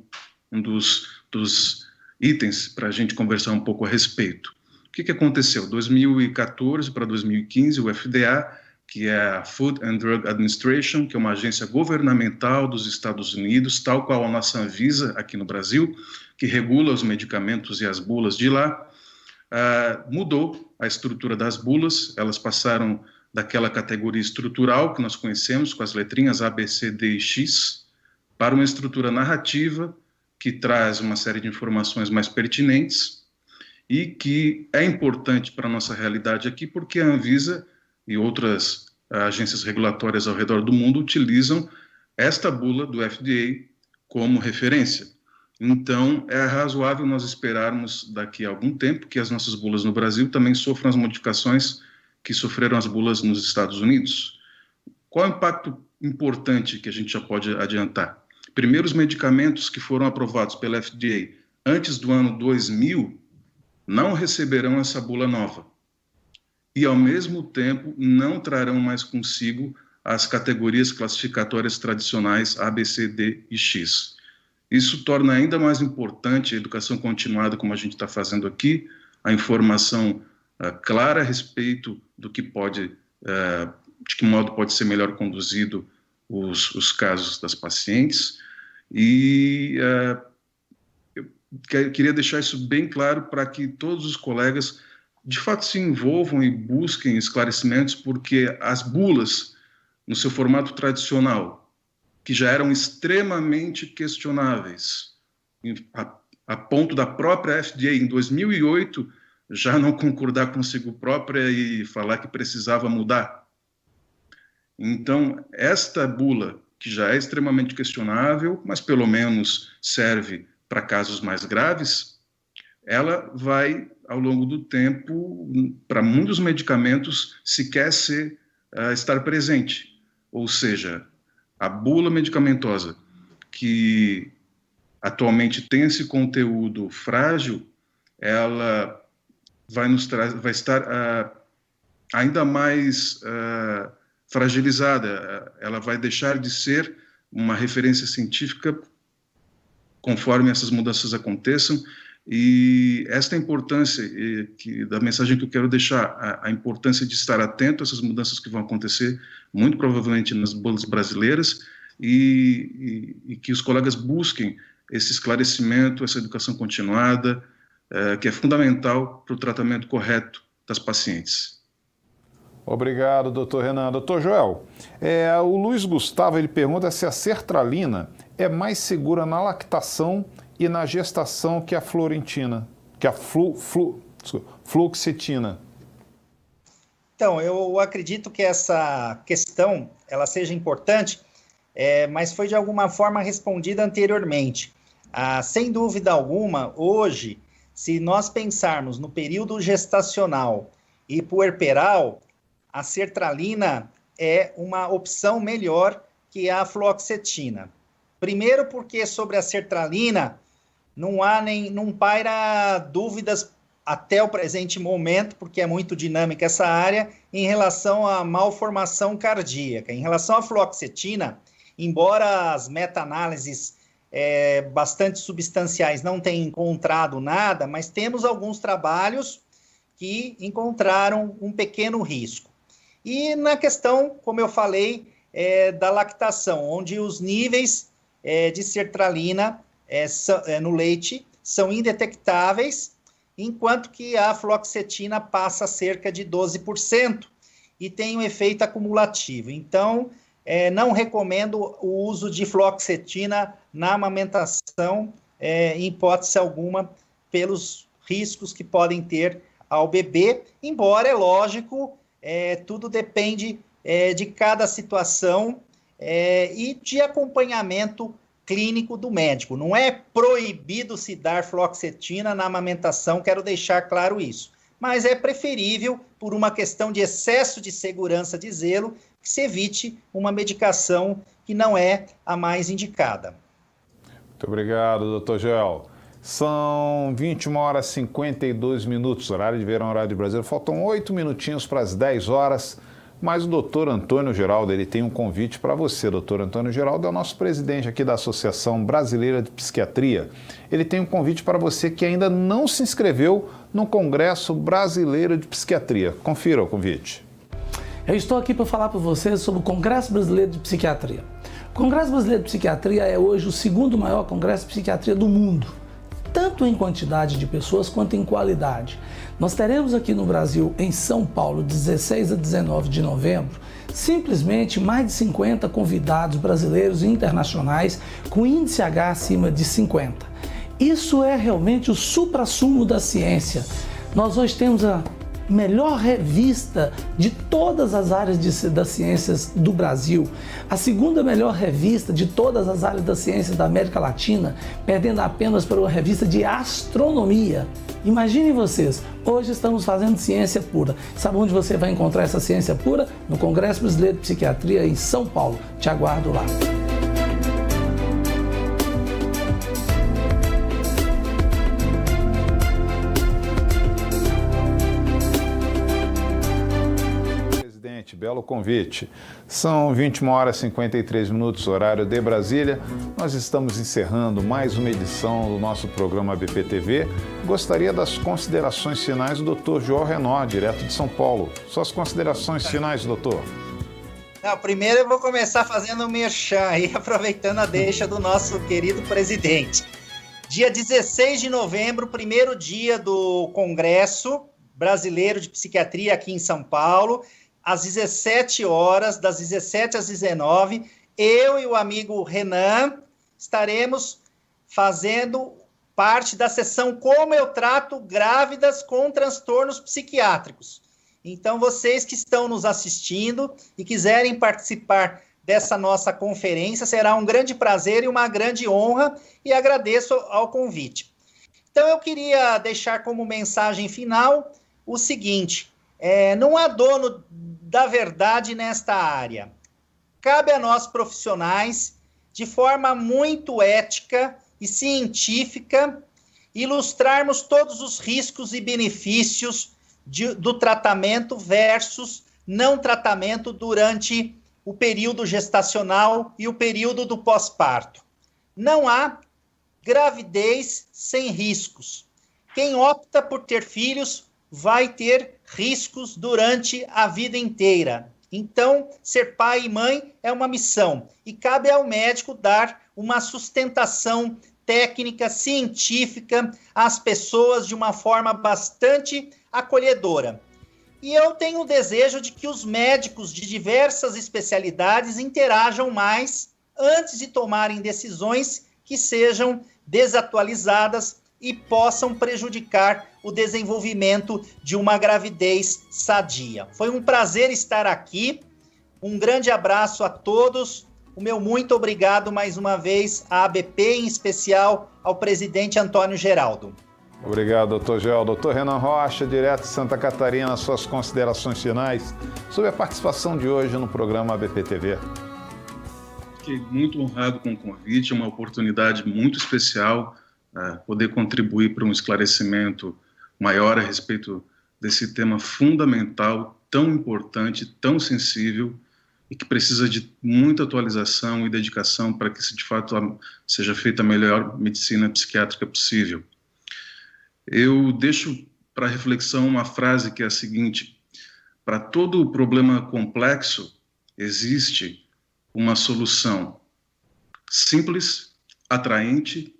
dos itens para a gente conversar um pouco a respeito. O que aconteceu? 2014 para 2015, o FDA, que é a Food and Drug Administration, que é uma agência governamental dos Estados Unidos, tal qual a nossa Anvisa aqui no Brasil, que regula os medicamentos e as bulas de lá, mudou a estrutura das bulas. Elas passaram daquela categoria estrutural que nós conhecemos, com as letrinhas A, B, C, D e X, para uma estrutura narrativa que traz uma série de informações mais pertinentes e que é importante para a nossa realidade aqui, porque a Anvisa e outras agências regulatórias ao redor do mundo utilizam esta bula do FDA como referência. Então, é razoável nós esperarmos daqui a algum tempo que as nossas bulas no Brasil também sofram as modificações que sofreram as bulas nos Estados Unidos. Qual é o impacto importante que a gente já pode adiantar? Primeiro, os medicamentos que foram aprovados pela FDA antes do ano 2000 não receberão essa bula nova. E, ao mesmo tempo, não trarão mais consigo as categorias classificatórias tradicionais A, B, C, D e X. Isso torna ainda mais importante a educação continuada, como a gente está fazendo aqui, a informação clara a respeito do que pode, de que modo pode ser melhor conduzido os casos das pacientes. E eu queria deixar isso bem claro para que todos os colegas de fato se envolvam e busquem esclarecimentos, porque as bulas, no seu formato tradicional, que já eram extremamente questionáveis, a ponto da própria FDA, em 2008, já não concordar consigo própria e falar que precisava mudar. Então, esta bula, que já é extremamente questionável, mas pelo menos serve para casos mais graves, ela vai, ao longo do tempo, para muitos medicamentos, sequer estar presente. Ou seja, A bula medicamentosa, que atualmente tem esse conteúdo frágil, ela vai estar ainda mais fragilizada. Ela vai deixar de ser uma referência científica conforme essas mudanças aconteçam. E esta importância da mensagem que eu quero deixar, a importância de estar atento a essas mudanças que vão acontecer, muito provavelmente nas bulas brasileiras, e que os colegas busquem esse esclarecimento, essa educação continuada, que é fundamental para o tratamento correto das pacientes. Obrigado, doutor Renan. Doutor Joel, o Luiz Gustavo ele pergunta se a sertralina é mais segura na lactação e na gestação que a fluorentina, que a fluoxetina. Então, eu acredito que essa questão ela seja importante, mas foi de alguma forma respondida anteriormente. Sem dúvida alguma, hoje, se nós pensarmos no período gestacional e puerperal, a sertralina é uma opção melhor que a fluoxetina. Primeiro porque sobre a sertralina não paira dúvidas até o presente momento, porque é muito dinâmica essa área, em relação à malformação cardíaca. Em relação à fluoxetina, embora as meta-análises bastante substanciais não tenham encontrado nada, mas temos alguns trabalhos que encontraram um pequeno risco. E na questão, como eu falei, da lactação, onde os níveis de sertralina no leite são indetectáveis, enquanto que a fluoxetina passa cerca de 12% e tem um efeito acumulativo. Então, não recomendo o uso de fluoxetina na amamentação, em hipótese alguma, pelos riscos que podem ter ao bebê, embora, é lógico, tudo depende de cada situação e de acompanhamento clínico do médico. Não é proibido se dar fluoxetina na amamentação, quero deixar claro isso. Mas é preferível, por uma questão de excesso de segurança de zelo, que se evite uma medicação que não é a mais indicada. Muito obrigado, doutor Joel. São 21 horas e 52 minutos, horário de verão, horário de Brasília. Faltam 8 minutinhos para as 10 horas. Mas o doutor Antônio Geraldo, ele tem um convite para você. Doutor Antônio Geraldo é o nosso presidente aqui da Associação Brasileira de Psiquiatria. Ele tem um convite para você que ainda não se inscreveu no Congresso Brasileiro de Psiquiatria. Confira o convite. Eu estou aqui para falar para vocês sobre o Congresso Brasileiro de Psiquiatria. O Congresso Brasileiro de Psiquiatria é hoje o segundo maior congresso de psiquiatria do mundo, tanto em quantidade de pessoas quanto em qualidade. Nós teremos aqui no Brasil, em São Paulo, 16 a 19 de novembro, simplesmente mais de 50 convidados brasileiros e internacionais com índice H acima de 50. Isso é realmente o suprassumo da ciência. Nós hoje temos a melhor revista de todas as áreas das ciências do Brasil, a segunda melhor revista de todas as áreas das ciências da América Latina, perdendo apenas para uma revista de astronomia. Imaginem vocês, hoje estamos fazendo ciência pura. Sabe onde você vai encontrar essa ciência pura? No Congresso Brasileiro de Psiquiatria em São Paulo. Te aguardo lá. Belo convite. São 21 horas e 53 minutos, horário de Brasília. Nós estamos encerrando mais uma edição do nosso programa ABP-TV. Gostaria das considerações finais do Dr. João Renó, direto de São Paulo. Suas considerações finais, doutor. Não, primeiro eu vou começar fazendo um merchan aí, aproveitando a deixa do nosso querido presidente. Dia 16 de novembro, primeiro dia do Congresso Brasileiro de Psiquiatria aqui em São Paulo, às 17 horas, das 17 às 19, eu e o amigo Renan estaremos fazendo parte da sessão Como Eu Trato Grávidas com Transtornos Psiquiátricos. Então, vocês que estão nos assistindo e quiserem participar dessa nossa conferência, será um grande prazer e uma grande honra, e agradeço ao convite. Então, eu queria deixar como mensagem final o seguinte: não há dono da verdade nesta área. cabe a nós profissionais, de forma muito ética e científica, ilustrarmos todos os riscos e benefícios do tratamento versus não tratamento durante o período gestacional e o período do pós-parto. Não há gravidez sem riscos. Quem opta por ter filhos vai ter riscos durante a vida inteira. Então, ser pai e mãe é uma missão e cabe ao médico dar uma sustentação técnica, científica às pessoas de uma forma bastante acolhedora. E eu tenho o desejo de que os médicos de diversas especialidades interajam mais antes de tomarem decisões que sejam desatualizadas e possam prejudicar o desenvolvimento de uma gravidez sadia. Foi um prazer estar aqui. Um grande abraço a todos. O meu muito obrigado mais uma vez à ABP, em especial ao presidente Antônio Geraldo. Obrigado, doutor Gel. Doutor Renan Rocha, direto de Santa Catarina, suas considerações finais sobre a participação de hoje no programa ABP TV. Fiquei muito honrado com o convite, é uma oportunidade muito especial poder contribuir para um esclarecimento maior a respeito desse tema fundamental, tão importante, tão sensível e que precisa de muita atualização e dedicação para que, de fato, seja feita a melhor medicina psiquiátrica possível. Eu deixo para reflexão uma frase que é a seguinte: para todo problema complexo existe uma solução simples, atraente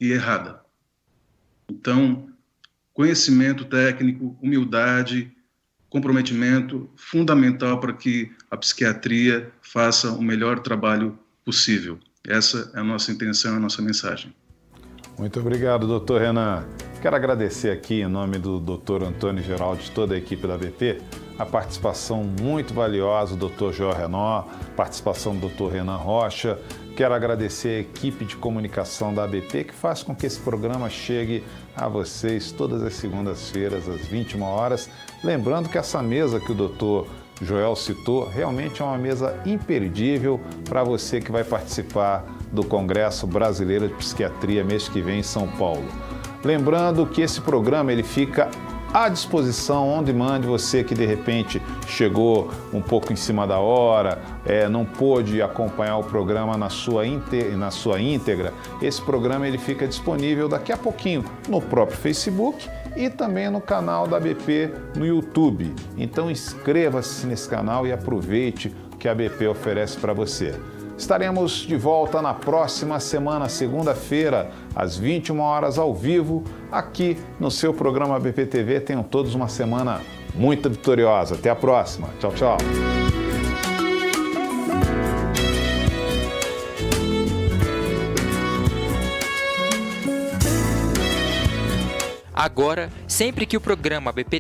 e errada. Então, conhecimento técnico, humildade, comprometimento, fundamental para que a psiquiatria faça o melhor trabalho possível. Essa é a nossa intenção, a nossa mensagem. Muito obrigado, doutor Renan. Quero agradecer aqui, em nome do doutor Antônio Geraldo e de toda a equipe da ABP, a participação muito valiosa do doutor João Renó, participação do doutor Renan Rocha. Quero agradecer a equipe de comunicação da ABP que faz com que esse programa chegue a vocês todas as segundas-feiras, às 21 horas. Lembrando que essa mesa que o doutor Joel citou realmente é uma mesa imperdível para você que vai participar do Congresso Brasileiro de Psiquiatria mês que vem em São Paulo. Lembrando que esse programa ele fica à disposição on demand, você que de repente chegou um pouco em cima da hora, não pôde acompanhar o programa na sua íntegra. Esse programa ele fica disponível daqui a pouquinho no próprio Facebook e também no canal da ABP no YouTube. Então inscreva-se nesse canal e aproveite o que a ABP oferece para você. Estaremos de volta na próxima semana, segunda-feira, às 21 horas, ao vivo, aqui no seu programa ABP TV. Tenham todos uma semana muito vitoriosa. Até a próxima. Tchau, tchau. Agora, sempre que o programa ABP